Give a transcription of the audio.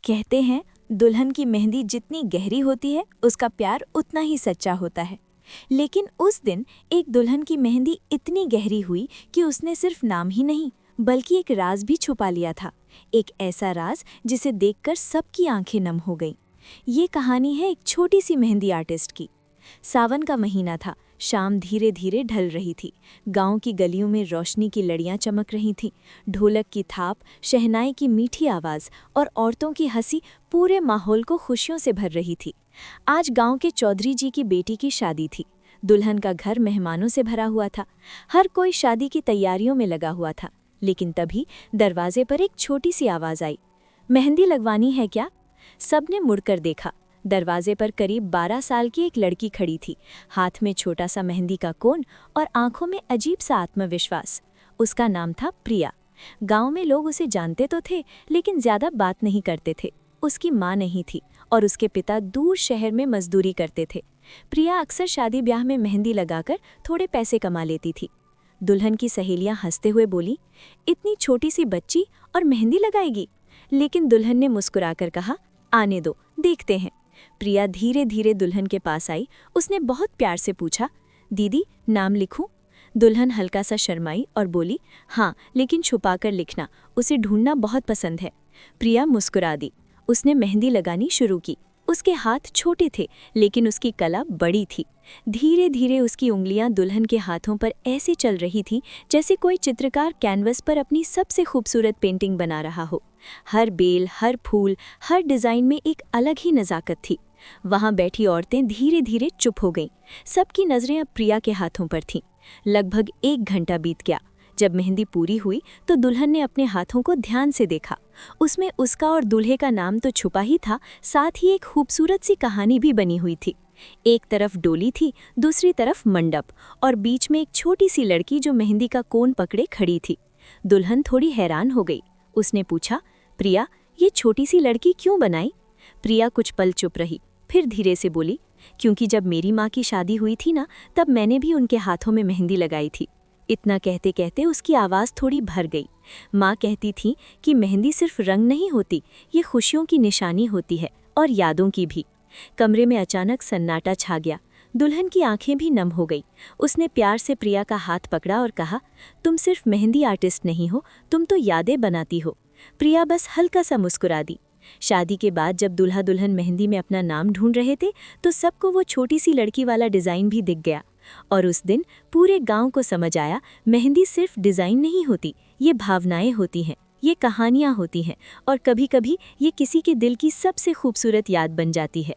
कहते हैं दुल्हन की मेहंदी जितनी गहरी होती है उसका प्यार उतना ही सच्चा होता है। लेकिन उस दिन एक दुल्हन की मेहंदी इतनी गहरी हुई कि उसने सिर्फ नाम ही नहीं बल्कि एक राज भी छुपा लिया था। एक ऐसा राज जिसे देखकर सबकी आंखें नम हो गईं। ये कहानी है एक छोटी सी मेहंदी आर्टिस्ट की। सावन का महीना था। शाम धीरे धीरे ढल रही थी। गांव की गलियों में रोशनी की लड़ियां चमक रही थीं। ढोलक की थाप, शहनाई की मीठी आवाज़ और औरतों की हंसी पूरे माहौल को खुशियों से भर रही थी। आज गांव के चौधरी जी की बेटी की शादी थी। दुल्हन का घर मेहमानों से भरा हुआ था। हर कोई शादी की तैयारियों में लगा हुआ था। लेकिन तभी दरवाजे पर एक छोटी सी आवाज़ आई। मेहंदी लगवानी है क्या? सबने मुड़कर देखा। दरवाजे पर करीब 12 साल की एक लड़की खड़ी थी, हाथ में छोटा सा मेहंदी का कोन और आंखों में अजीब सा आत्मविश्वास। उसका नाम था प्रिया। गांव में लोग उसे जानते तो थे, लेकिन ज्यादा बात नहीं करते थे। उसकी माँ नहीं थी और उसके पिता दूर शहर में मजदूरी करते थे। प्रिया अक्सर शादी ब्याह में मेहंदी लगाकर थोड़े पैसे कमा लेती थी। दुल्हन की सहेलियां हंसते हुए बोली, इतनी छोटी सी बच्ची और मेहंदी लगाएगी? लेकिन दुल्हन ने मुस्कुराकर कहा, आने दो, देखते हैं। प्रिया धीरे धीरे दुल्हन के पास आई। उसने बहुत प्यार से पूछा, दीदी नाम लिखूं? दुल्हन हल्का सा शर्माई और बोली, हाँ, लेकिन छुपाकर लिखना, उसे ढूंढना बहुत पसंद है। प्रिया मुस्कुरा दी। उसने मेहंदी लगानी शुरू की। उसके हाथ छोटे थे, लेकिन उसकी कला बड़ी थी। धीरे धीरे उसकी उंगलियां दुल्हन के हाथों पर ऐसे चल रही थी जैसे कोई चित्रकार कैनवस पर अपनी सबसे खूबसूरत पेंटिंग बना रहा हो। हर बेल, हर फूल, हर डिज़ाइन में एक अलग ही नज़ाकत थी। वहाँ बैठी औरतें धीरे धीरे चुप हो गईं। सबकी नज़रें अब प्रिया के हाथों पर थीं। लगभग 1 घंटा बीत गया। जब मेहंदी पूरी हुई तो दुल्हन ने अपने हाथों को ध्यान से देखा। उसमें उसका और दूल्हे का नाम तो छुपा ही था, साथ ही एक खूबसूरत सी कहानी भी बनी हुई थी। एक तरफ डोली थी, दूसरी तरफ मंडप और बीच में एक छोटी सी लड़की जो मेहंदी का कोन पकड़े खड़ी थी। दुल्हन थोड़ी हैरान हो गई। उसने पूछा, प्रिया, ये छोटी सी लड़की क्यों बनाई? प्रिया कुछ पल चुप रही, फिर धीरे से बोली, क्योंकि जब मेरी माँ की शादी हुई थी ना, तब मैंने भी उनके हाथों में मेहंदी लगाई थी। इतना कहते कहते उसकी आवाज़ थोड़ी भर गई। माँ कहती थी कि मेहंदी सिर्फ रंग नहीं होती, ये खुशियों की निशानी होती है और यादों की भी। कमरे में अचानक सन्नाटा छा गया। दुल्हन की आंखें भी नम हो गई। उसने प्यार से प्रिया का हाथ पकड़ा और कहा, तुम सिर्फ मेहंदी आर्टिस्ट नहीं हो, तुम तो यादें बनाती हो। प्रिया बस हल्का सा मुस्कुरा दी। शादी के बाद जब दूल्हा दुल्हन मेहंदी में अपना नाम ढूंढ रहे थे तो सबको वो छोटी सी लड़की वाला डिज़ाइन भी दिख गया। और उस दिन पूरे गांव को समझ आया, मेहंदी सिर्फ डिज़ाइन नहीं होती, ये भावनाएं होती हैं, ये कहानियाँ होती हैं और कभी कभी ये किसी के दिल की सबसे खूबसूरत याद बन जाती है।